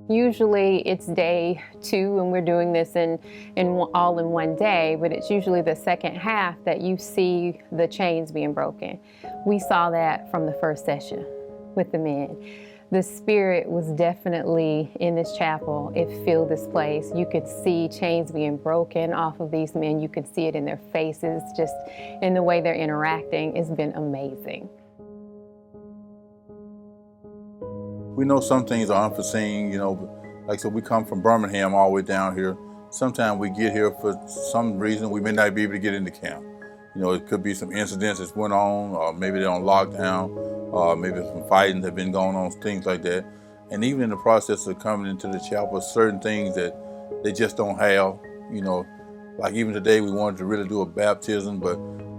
Usually it's day 2 and we're doing this all in one day, but it's usually the second half that you see the chains being broken. We saw that from the first session with the men. The spirit was definitely in this chapel. It filled this place. You could see chains being broken off of these men. You could see it in their faces, just in the way they're interacting. It's been amazing. We know some things are unforeseen, like I said, we come from Birmingham all the way down here. Sometimes we get here for some reason we may not be able to get into camp. It could be some incidents that went on, or maybe they're on lockdown, or maybe some fighting that have been going on, things like that. And even in the process of coming into the chapel, certain things that they just don't have, like even today we wanted to really do a baptism, but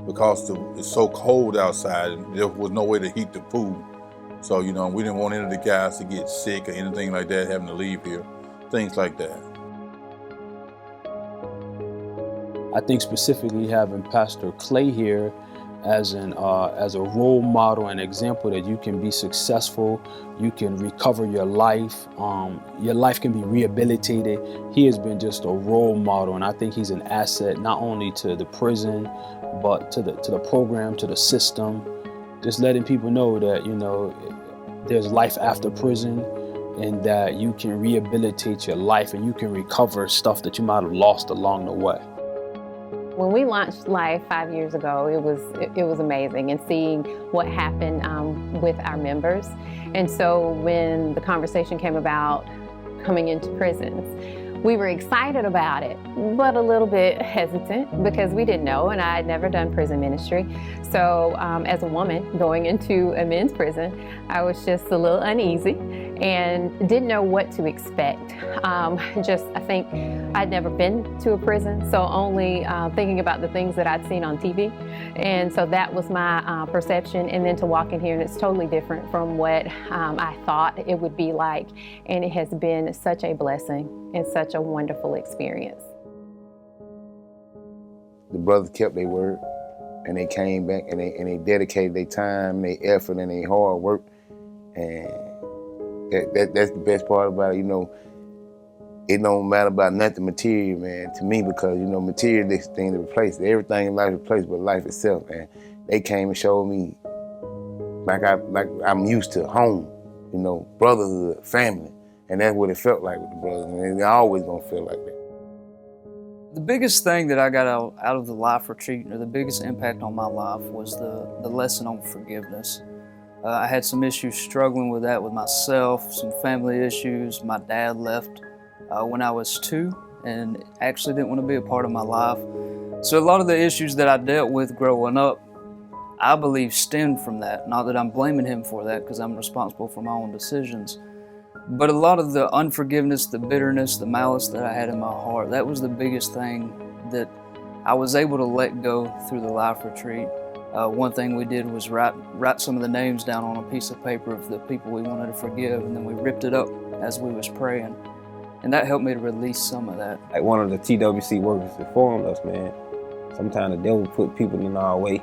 because it's so cold outside, there was no way to heat the pool. So, we didn't want any of the guys to get sick or anything like that, having to leave here, things like that. I think specifically having Pastor Clay here as a role model and example that you can be successful, you can recover your life can be rehabilitated. He has been just a role model, and I think he's an asset not only to the prison, but to the program, to the system. Just letting people know that, there's life after prison and that you can rehabilitate your life and you can recover stuff that you might have lost along the way. When we launched Life 5 years ago, it was amazing, and seeing what happened with our members. And so when the conversation came about coming into prisons, we were excited about it, but a little bit hesitant because we didn't know, and I had never done prison ministry. So as a woman going into a men's prison, I was just a little uneasy and didn't know what to expect. I think I'd never been to a prison, so only thinking about the things that I'd seen on TV. And so that was my perception. And then to walk in here, and it's totally different from what I thought it would be like. And it has been such a blessing and such a wonderful experience. The brothers kept their word, and they came back and they dedicated their time, their effort, and their hard work. And that's the best part about it. It don't matter about nothing material, man, to me, because material is thing to replace. Everything in life is replaced but life itself. And they came and showed me like I'm used to home, brotherhood, family. And that's what it felt like with the brothers, and it's always gonna feel like that. The biggest thing that I got out of the Life Retreat, or the biggest impact on my life, was the lesson on forgiveness. I had some issues struggling with that with myself, some family issues. My dad left when I was 2 and actually didn't want to be a part of my life. So a lot of the issues that I dealt with growing up, I believe stemmed from that. Not that I'm blaming him for that, because I'm responsible for my own decisions. But a lot of the unforgiveness, the bitterness, the malice that I had in my heart, that was the biggest thing that I was able to let go through the Life Retreat. One thing we did was write some of the names down on a piece of paper of the people we wanted to forgive, and then we ripped it up as we was praying. And that helped me to release some of that. Like one of the TWC workers informed us, man, sometimes the devil put people in our way,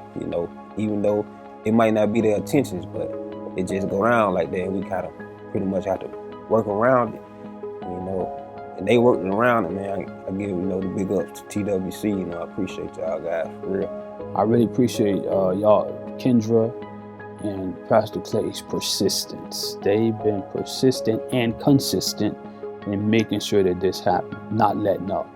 even though it might not be their intentions, but it just go around like that, and we kind of pretty much have to work around it, and they working around it, man. I give, the big ups to TWC, I appreciate y'all guys, for real. I really appreciate y'all, Kendra and Pastor Clay's persistence. They've been persistent and consistent in making sure that this happened, not letting up.